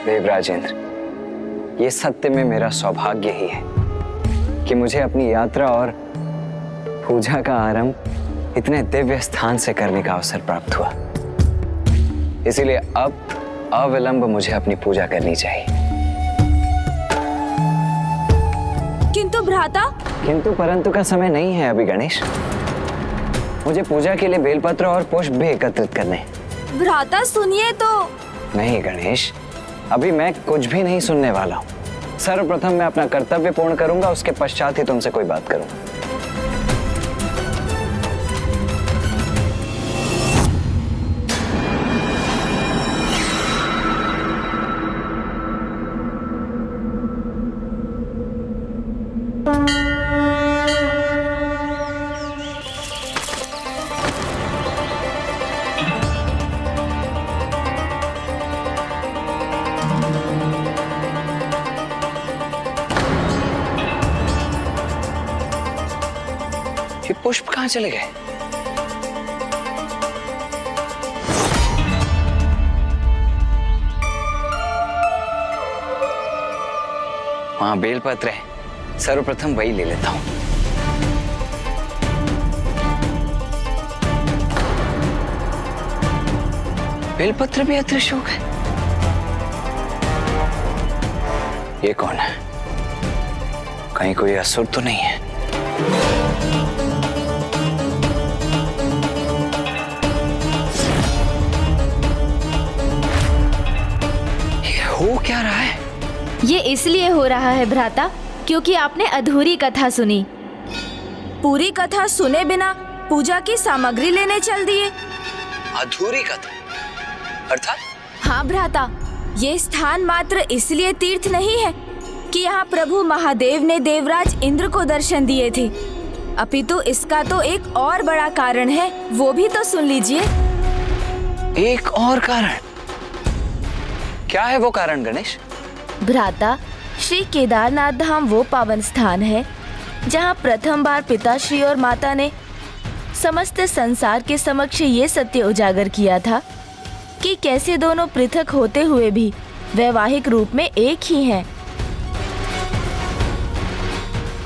देवराजेंद्र, ये सत्य में मेरा सौभाग्य ही है कि मुझे अपनी यात्रा और पूजा का आरंभ इतने दिव्य स्थान से करने का अवसर प्राप्त हुआ। इसीलिए अब अविलंब मुझे अपनी पूजा करनी चाहिए। किंतु भ्राता, किंतु परंतु का समय नहीं है अभी गणेश। मुझे पूजा के लिए बेलपत्र और पुष्प भी एकत्रित करने हैं। भ्राता सुनिए तो। नहीं गणेश, अभी मैं कुछ भी नहीं सुनने वाला हूँ। सर्वप्रथम मैं अपना कर्तव्य पूर्ण करूंगा, उसके पश्चात ही तुमसे कोई बात करूंगा। ये पुष्प कहाँ चले गए? वहां बेलपत्र है, सर्वप्रथम वही ले लेता हूं। बेलपत्र भी अदृश्य हो गए। ये कौन है? कहीं कोई असुर तो नहीं है? हो क्या रहा है? ये इसलिए हो रहा है भ्राता क्योंकि आपने अधूरी कथा सुनी। पूरी कथा सुने बिना पूजा की सामग्री लेने चल दिए। अधूरी कथा अर्थात? हाँ भ्राता, ये स्थान मात्र इसलिए तीर्थ नहीं है कि यहाँ प्रभु महादेव ने देवराज इंद्र को दर्शन दिए थे, अपितु इसका तो एक और बड़ा कारण है, वो भी तो सुन लीजिए। एक और कारण? क्या है वो कारण गणेश? भ्राता, श्री केदारनाथ धाम वो पावन स्थान है जहाँ प्रथम बार पिताश्री और माता ने समस्त संसार के समक्ष ये सत्य उजागर किया था कि कैसे दोनों पृथक होते हुए भी वैवाहिक रूप में एक ही हैं।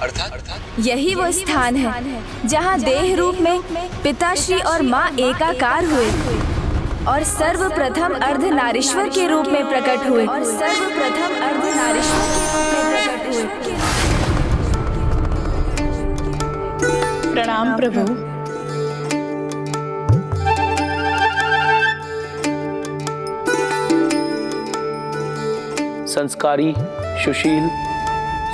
अर्थात? यही वो स्थान है जहाँ देह रूप में पिताश्री और माँ एकाकार हुए और सर्वप्रथम अर्धनारीश्वर के रूप में प्रकट हुए। प्रणाम प्रभु। संस्कारी, सुशील,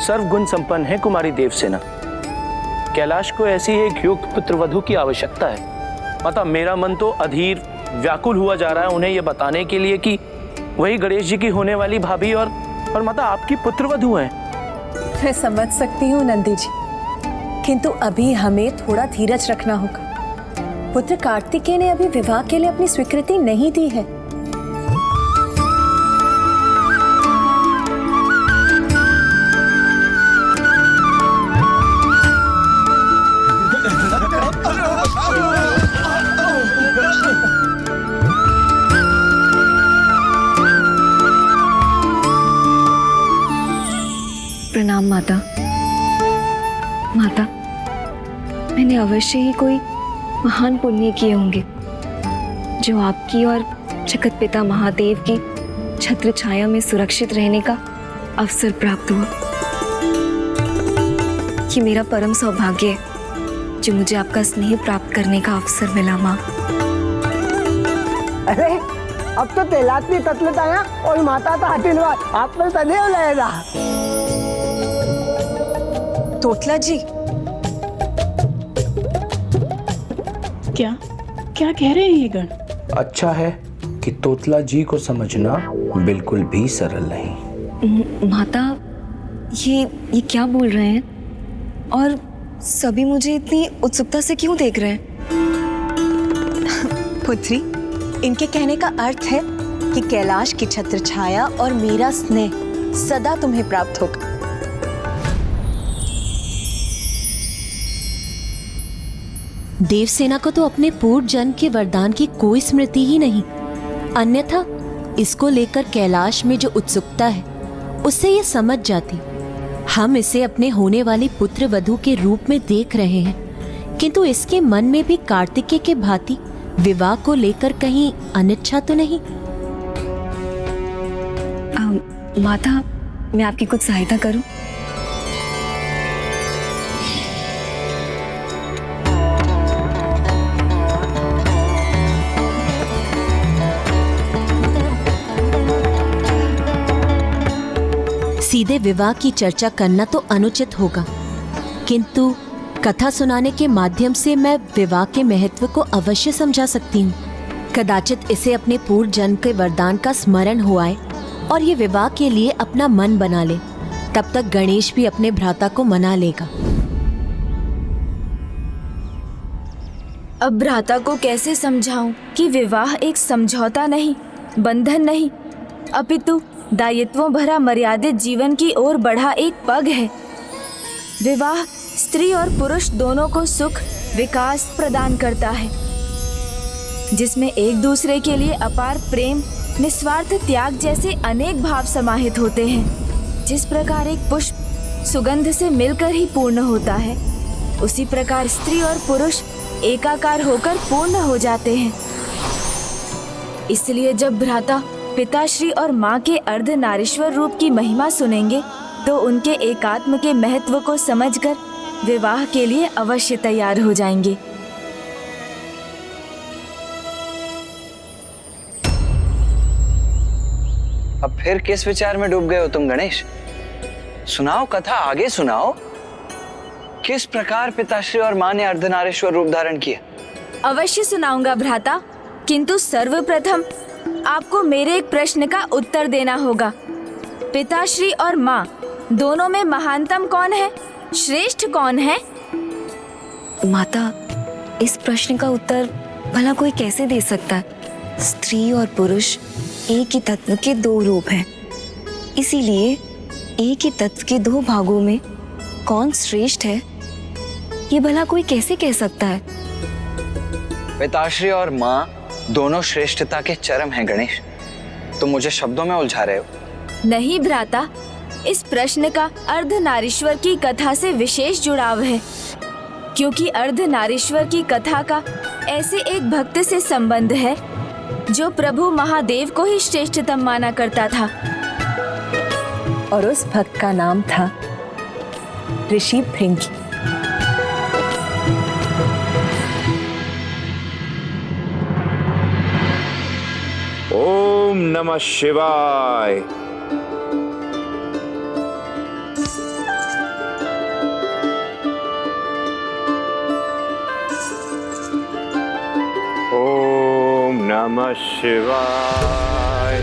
सर्वगुण संपन्न है कुमारी देवसेना। कैलाश को ऐसी एक युक्त पुत्रवधू की आवश्यकता है। माता, मेरा मन तो अधीर व्याकुल हुआ जा रहा है उन्हें यह बताने के लिए कि वही गणेश जी की होने वाली भाभी और माता आपकी पुत्रवधू हैं। मैं समझ सकती हूँ नंदी जी, किंतु अभी हमें थोड़ा धीरज रखना होगा। पुत्र कार्तिकेय ने अभी विवाह के लिए अपनी स्वीकृति नहीं दी है। प्रणाम माता। माता, मैंने अवश्य ही कोई महान पुण्य किए होंगे जो आपकी और जगत पिता महादेव की छत्र छाया में सुरक्षित रहने का अवसर प्राप्त हुआ। ये मेरा परम सौभाग्य है जो मुझे आपका स्नेह प्राप्त करने का अवसर मिला माँ। अरे अब तो तेलात्मी तत्लत आया और माता का आशीर्वाद आप पर सदैव रहेगा। तोतला जी, क्या क्या कह रहे हैं ये गण? अच्छा है कि तोतला जी को समझना बिल्कुल भी सरल नहीं। माता, ये क्या बोल रहे हैं और सभी मुझे इतनी उत्सुकता से क्यों देख रहे हैं? पुत्री, इनके कहने का अर्थ है कि कैलाश की छत्र छाया और मेरा स्नेह सदा तुम्हें प्राप्त होगा। देवसेना को तो अपने पूर्व जन्म के वरदान की कोई स्मृति ही नहीं, अन्यथा इसको लेकर कैलाश में जो उत्सुकता है उससे ये समझ जाती। हम इसे अपने होने वाले पुत्र वधू के रूप में देख रहे हैं, किंतु इसके मन में भी कार्तिकेय के भांति विवाह को लेकर कहीं अनिच्छा तो नहीं? माता, मैं आपकी कुछ सहायता करूं? सीधे विवाह की चर्चा करना तो अनुचित होगा, किंतु कथा सुनाने के माध्यम से मैं विवाह के महत्व को अवश्य समझा सकती हूँ। कदाचित इसे अपने पूर्व जन्म के वरदान का स्मरण हो आए और ये विवाह के लिए अपना मन बना ले। तब तक गणेश भी अपने भ्राता को मना लेगा। अब भ्राता को कैसे समझाऊं कि विवाह एक समझौता नहीं, बंधन नहीं, अपितु दायित्वों भरा मर्यादित जीवन की ओर बढ़ा एक पग है। विवाह स्त्री और पुरुष दोनों को सुख, विकास प्रदान करता है, जिसमें एक दूसरे के लिए अपार प्रेम, निस्वार्थ त्याग जैसे अनेक भाव समाहित होते हैं। जिस प्रकार एक पुष्प सुगंध से मिलकर ही पूर्ण होता है, उसी प्रकार स्त्री और पुरुष एकाकार होकर पूर्ण हो जाते हैं। इसलिए जब भ्राता पिताश्री और माँ के अर्धनारीश्वर रूप की महिमा सुनेंगे तो उनके एकात्म के महत्व को समझकर विवाह के लिए अवश्य तैयार हो जाएंगे। अब फिर किस विचार में डूब गए हो तुम गणेश? सुनाओ कथा, आगे सुनाओ। किस प्रकार पिताश्री और माँ ने अर्धनारीश्वर रूप धारण किया? अवश्य सुनाऊंगा भ्राता, किंतु सर्वप्रथम आपको मेरे एक प्रश्न का उत्तर देना होगा। पिताश्री और माँ दोनों में महानतम कौन है, श्रेष्ठ कौन है? माता, इस प्रश्न का उत्तर भला कोई कैसे दे सकता है? स्त्री और पुरुष एक ही तत्व के दो रूप हैं। इसीलिए एक ही तत्व के दो भागों में कौन श्रेष्ठ है, ये भला कोई कैसे कह सकता है? पिताश्री और माँ दोनों श्रेष्ठता के चरम हैं गणेश। तुम मुझे शब्दों में उलझा रहे हो। नहीं भ्राता, इस प्रश्न का अर्धनारीश्वर की कथा से विशेष जुड़ाव है, क्योंकि अर्धनारीश्वर की कथा का ऐसे एक भक्त से संबंध है जो प्रभु महादेव को ही श्रेष्ठतम माना करता था। और उस भक्त का नाम था ऋषि भृंगी। ओम नमः शिवाय। ओम नमः शिवाय।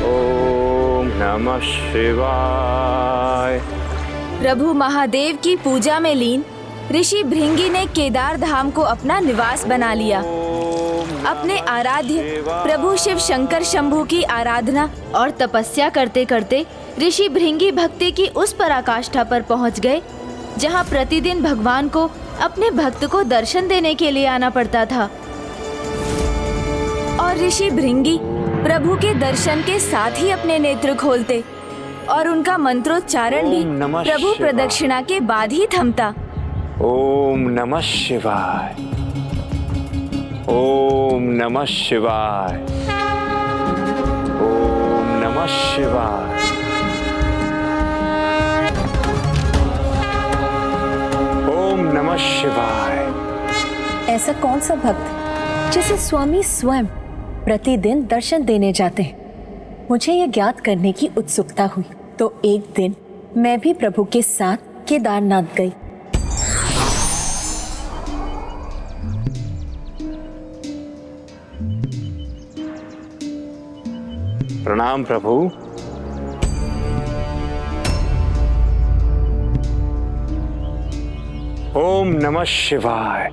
ओम नमः शिवाय। प्रभु महादेव की पूजा में लीन ऋषि भृंगी ने केदार धाम को अपना निवास बना लिया। अपने आराध्य प्रभु शिव शंकर शंभू की आराधना और तपस्या करते करते ऋषि भृंगी भक्ति की उस पराकाष्ठा पर पहुंच गए जहां प्रतिदिन भगवान को अपने भक्त को दर्शन देने के लिए आना पड़ता था। और ऋषि भृंगी प्रभु के दर्शन के साथ ही अपने नेत्र खोलते और उनका मंत्रोच्चारण भी प्रभु प्रदक्षिणा के बाद ही थमता। ओम नमः शिवाय। ओम नमः शिवाय। ओम नमः शिवाय। ओम नमः शिवाय। ऐसा कौन सा भक्त जिसे स्वामी स्वयं प्रतिदिन दर्शन देने जाते हैं? मुझे यह ज्ञात करने की उत्सुकता हुई, तो एक दिन मैं भी प्रभु के साथ केदारनाथ गई। प्रणाम प्रभु। ओम नमः शिवाय।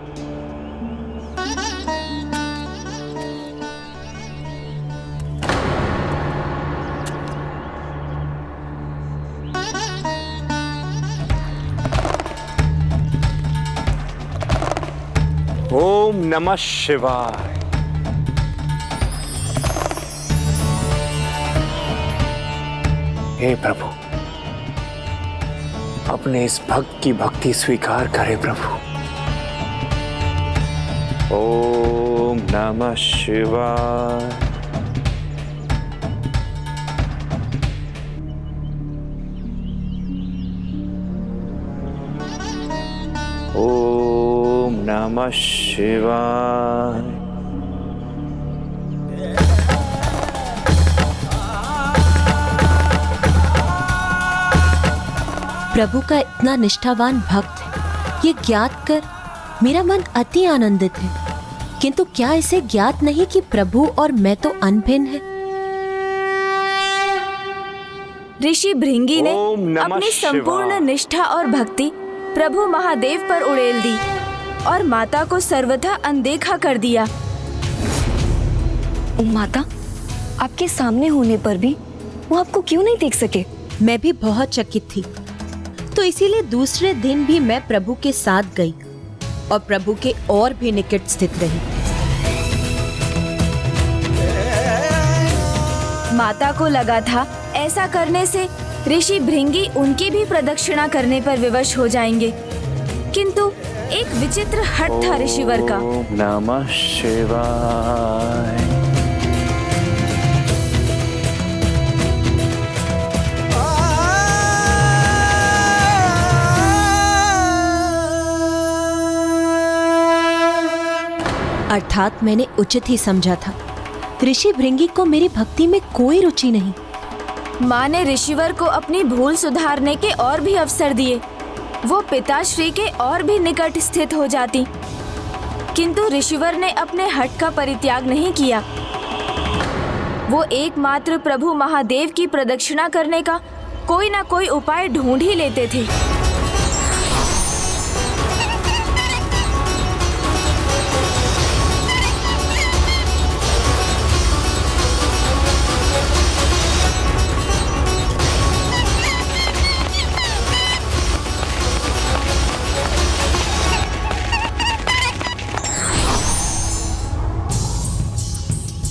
ओम नमः शिवाय। हे प्रभु, अपने इस भक्त की भक्ति स्वीकार करे प्रभु। ओम नमः शिवाय। ओम नमः शिवाय। प्रभु का इतना निष्ठावान भक्त है, ये ज्ञात कर मेरा मन अति आनंदित है। किंतु क्या इसे ज्ञात नहीं कि प्रभु और मैं तो अनभिन्न है? ऋषि भृंगी ने ओम नमः अपनी संपूर्ण शिवाय। निष्ठा और भक्ति प्रभु महादेव पर उड़ेल दी और माता को सर्वथा अनदेखा कर दिया। माता, आपके सामने होने पर भी वो आपको क्यों नहीं देख सके? मैं भी बहुत चकित थी, तो इसीलिए दूसरे दिन भी मैं प्रभु के साथ गई और प्रभु के और भी निकट स्थित रही। माता को लगा था ऐसा करने से ऋषि भृंगी उनकी भी प्रदक्षिणा करने पर विवश हो जाएंगे, किंतु एक विचित्र हठ था ऋषिवर का। ओम नमः शिवाय। अर्थात मैंने उचित ही समझा था। ऋषि भृंगी को मेरी भक्ति में कोई रुचि नहीं। माँ ने ऋषिवर को अपनी भूल सुधारने के और भी अवसर दिए, वो पिताश्री के और भी निकट स्थित हो जाती, किंतु ऋषिवर ने अपने हठ का परित्याग नहीं किया। वो एकमात्र प्रभु महादेव की प्रदक्षिणा करने का कोई ना कोई उपाय ढूंढ ही लेते थे।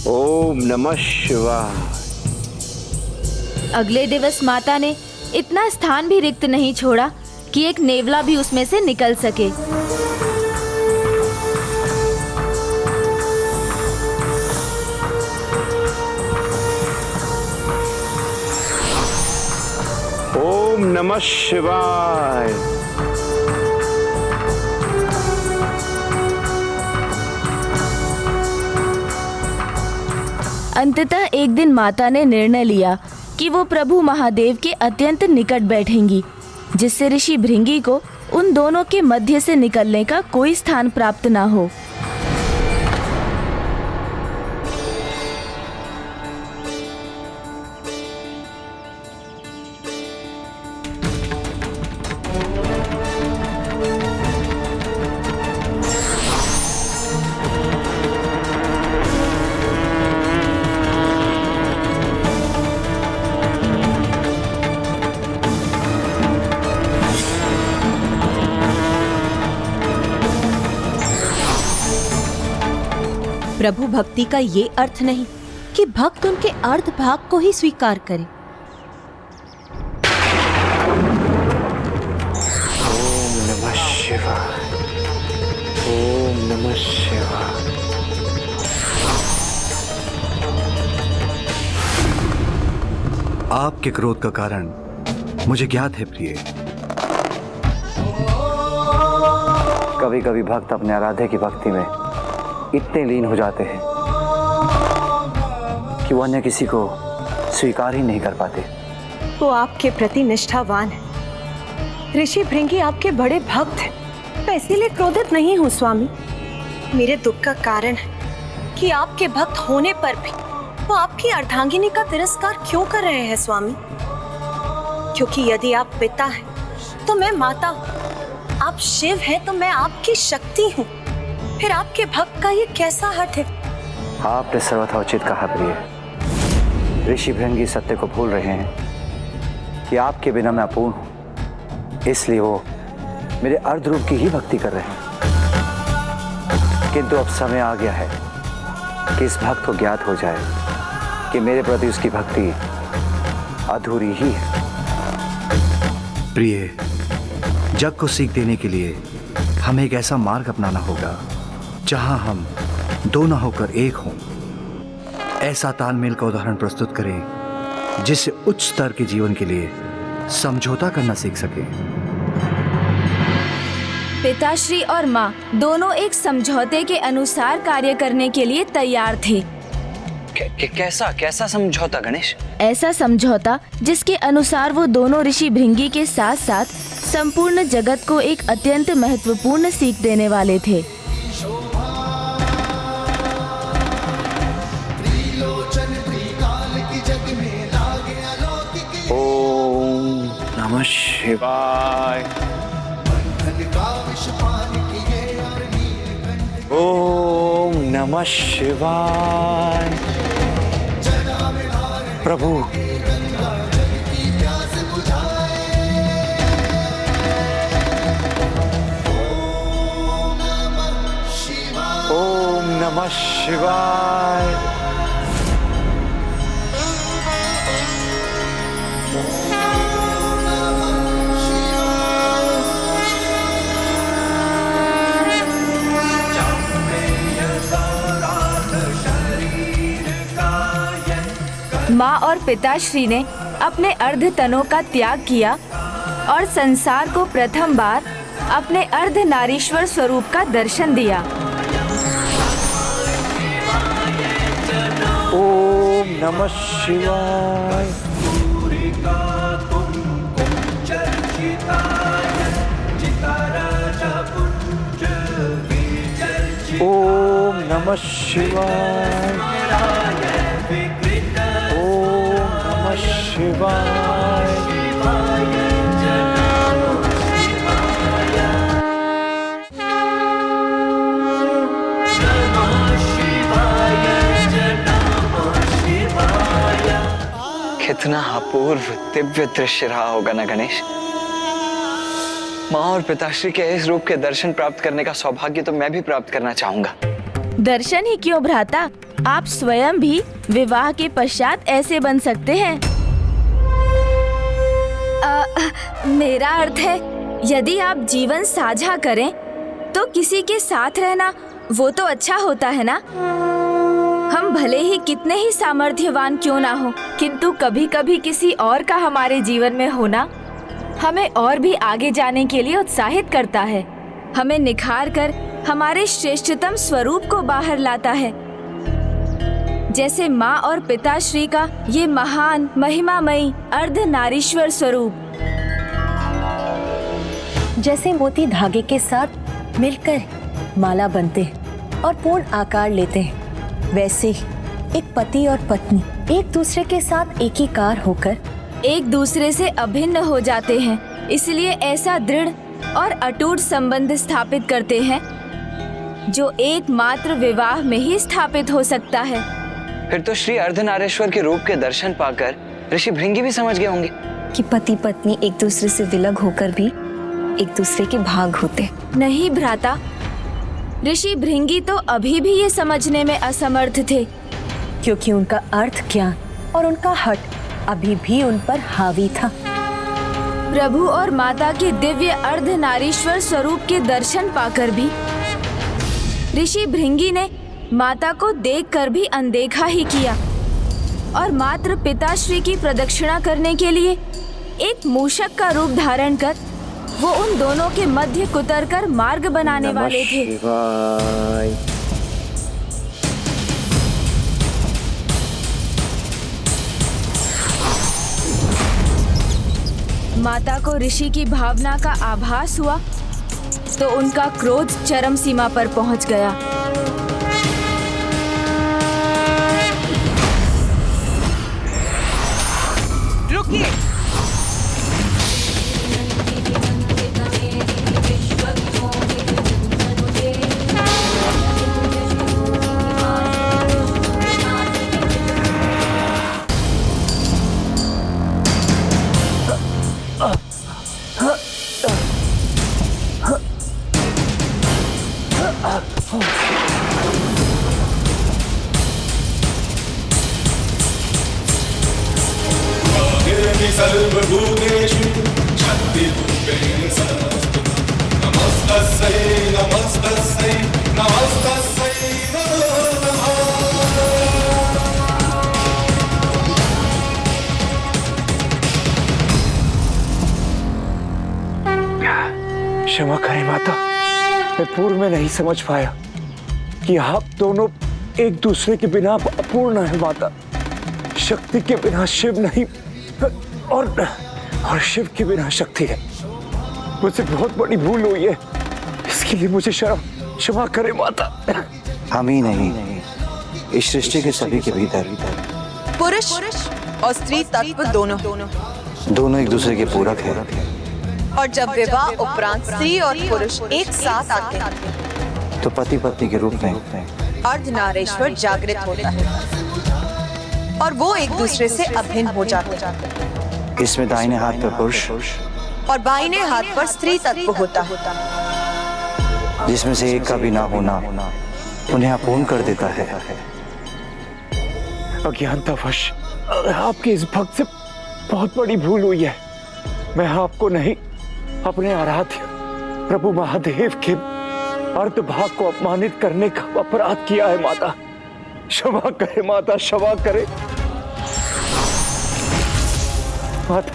ओम नमः शिवाय। अगले दिवस माता ने इतना स्थान भी रिक्त नहीं छोड़ा कि एक नेवला भी उसमें से निकल सके। ओम नमः शिवाय। अंततः एक दिन माता ने निर्णय लिया कि वो प्रभु महादेव के अत्यंत निकट बैठेंगी, जिससे ऋषि भृंगी को उन दोनों के मध्य से निकलने का कोई स्थान प्राप्त ना हो। प्रभु भक्ति का ये अर्थ नहीं कि भक्त उनके अर्ध भाग को ही स्वीकार करे। ओम नमः शिवाय। ओम नमः शिवाय। आपके क्रोध का कारण मुझे ज्ञात है प्रिय। कभी कभी भक्त अपने आराध्य की भक्ति में इतने लीन हो जाते हैं कि वो अन्य किसी को स्वीकार ही नहीं कर पाते। वो आपके प्रति निष्ठावान है। ऋषि भृंगी आपके बड़े भक्त हैं। मैं इसीलिए क्रोधित नहीं हूँ स्वामी। मेरे दुख का कारण है कि आपके भक्त होने पर भी वो आपकी अर्धांगिनी का तिरस्कार क्यों कर रहे हैं स्वामी? क्योंकि यदि आप पिता हैं तो मैं माता हूँ, आप शिव हैं तो मैं आपकी शक्ति हूँ। फिर आपके भक्त का ये कैसा हठ है? आपने सर्वथा उचित कहा प्रिय। ऋषि भृंगी सत्य को भूल रहे हैं कि आपके बिना मैं अपूर्ण हूं, इसलिए वो मेरे अर्ध रूप की ही भक्ति कर रहे हैं। किंतु अब समय आ गया है कि इस भक्त को ज्ञात हो जाए कि मेरे प्रति उसकी भक्ति अधूरी ही है। प्रिय, जग को सीख देने के लिए हमें एक ऐसा मार्ग अपनाना होगा जहां हम दोनों होकर एक हों। ऐसा तालमेल का उदाहरण प्रस्तुत करें जिससे उच्च स्तर के जीवन के लिए समझौता करना सीख सके। पिताश्री और माँ दोनों एक समझौते के अनुसार कार्य करने के लिए तैयार थे। कैसा समझौता गणेश? ऐसा समझौता जिसके अनुसार वो दोनों ऋषि भृंगी के साथ साथ संपूर्ण जगत को एक अत्यंत महत्वपूर्ण सीख देने वाले थे। ओम नमः शिवाय। ओम नमः शिवाय। प्रभु, ओम नमः शिवाय। माँ और पिताश्री ने अपने अर्ध तनों का त्याग किया और संसार को प्रथम बार अपने अर्ध नारीश्वर स्वरूप का दर्शन दिया। ओम नमः शिवाय। ओम नमः शिवाय। ओम नमः शिवाय। कितना अपूर्व दिव्य दृश्य रहा होगा ना गणेश। माँ और पिताश्री के इस रूप के दर्शन प्राप्त करने का सौभाग्य तो मैं भी प्राप्त करना चाहूंगा। दर्शन ही क्यों भ्राता, आप स्वयं भी विवाह के पश्चात ऐसे बन सकते हैं। मेरा अर्थ है, यदि आप जीवन साझा करें तो किसी के साथ रहना वो तो अच्छा होता है ना। हम भले ही कितने ही सामर्थ्यवान क्यों ना हो, किंतु कभी कभी किसी और का हमारे जीवन में होना हमें और भी आगे जाने के लिए उत्साहित करता है, हमें निखार कर हमारे श्रेष्ठतम स्वरूप को बाहर लाता है। जैसे माँ और पिताश्री का ये महान महिमामयी अर्ध नारीश्वर स्वरूप, जैसे मोती धागे के साथ मिलकर माला बनते हैं और पूर्ण आकार लेते हैं, वैसे ही एक पति और पत्नी एक दूसरे के साथ एकीकार होकर एक दूसरे से अभिन्न हो जाते हैं। इसलिए ऐसा दृढ़ और अटूट संबंध स्थापित करते हैं जो एकमात्र विवाह में ही स्थापित हो सकता है। फिर तो श्री अर्धनारीश्वर के रूप के दर्शन पाकर ऋषि भृंगी भी समझ गए होंगे कि पति पत्नी एक दूसरे से विलग होकर भी एक दूसरे के भाग होते। नहीं भ्राता, ऋषि भृंगी तो अभी भी ये समझने में असमर्थ थे, क्योंकि उनका अर्थ ज्ञान और उनका हट अभी भी उन पर हावी था। प्रभु और माता के दिव्य अर्ध नारीश्वर स्वरूप के दर्शन पाकर भी ऋषि भृंगी ने माता को देखकर भी अनदेखा ही किया और मात्र पिताश्री की प्रदक्षिणा करने के लिए एक मूषक का रूप धारण कर वो उन दोनों के मध्य कुतरकर मार्ग बनाने वाले थे। माता को ऋषि की भावना का आभास हुआ तो उनका क्रोध चरम सीमा पर पहुंच गया। रुकिए! सर्वभूतेषु शक्तिरूपेण संस्थिता नमस्तस्यै नमस्तस्यै नमस्तस्यै नमो नमः। क्षमा करें माता, मैं पूर्व में नहीं समझ पाया कि आप दोनों एक दूसरे के बिना अपूर्ण है माता। शक्ति के बिना शिव नहीं और शिव के बिना शक्ति है। मुझसे बहुत बड़ी भूल हुई है, इसके लिए मुझे क्षमा करें माता। हम ही नहीं, इस सृष्टि के सभी के भीतर पुरुष और स्त्री तत्व दोनों एक दूसरे के पूरक है। और जब विवाह उपरांत स्त्री और पुरुष एक साथ आते हैं तो पति पत्नी के रूप में अर्धनारीश्वर जागृत होता है और वो एक दूसरे से अभिन्न हो जाते हैं। इसमें दाहिने हाथ पर पुरुष और बाईने हाथ पर स्त्री तत्व होता है, जिसमें से एक का भी ना होना उन्हें अपूर्ण कर देता है। अज्ञानतावश आपके इस भक्त से बहुत बड़ी भूल हुई है। मैं आपको नहीं, अपने आराध्य प्रभु महादेव के अर्धभाग को अपमानित करने का अपराध किया है माता। क्षमा करे माता, क्षमा करे माता,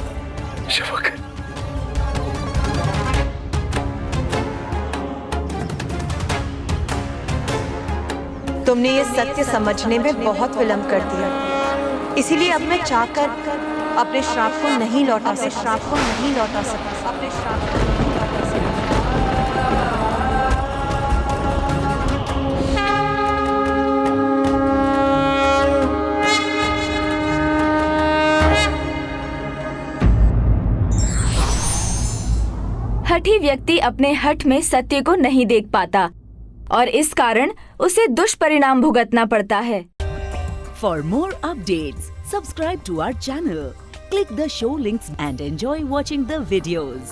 क्षमा करे। तुमने ये सत्य समझने में बहुत विलंब कर दिया, इसीलिए अब मैं चाहकर अपने श्राप को नहीं लौटा सकता। अपने श्राप को नहीं लौटा सकता। हठी व्यक्ति अपने हठ में सत्य को नहीं देख पाता और इस कारण उसे दुष्परिणाम भुगतना पड़ता है। For more updates, subscribe to our channel, click the show links and enjoy watching the videos.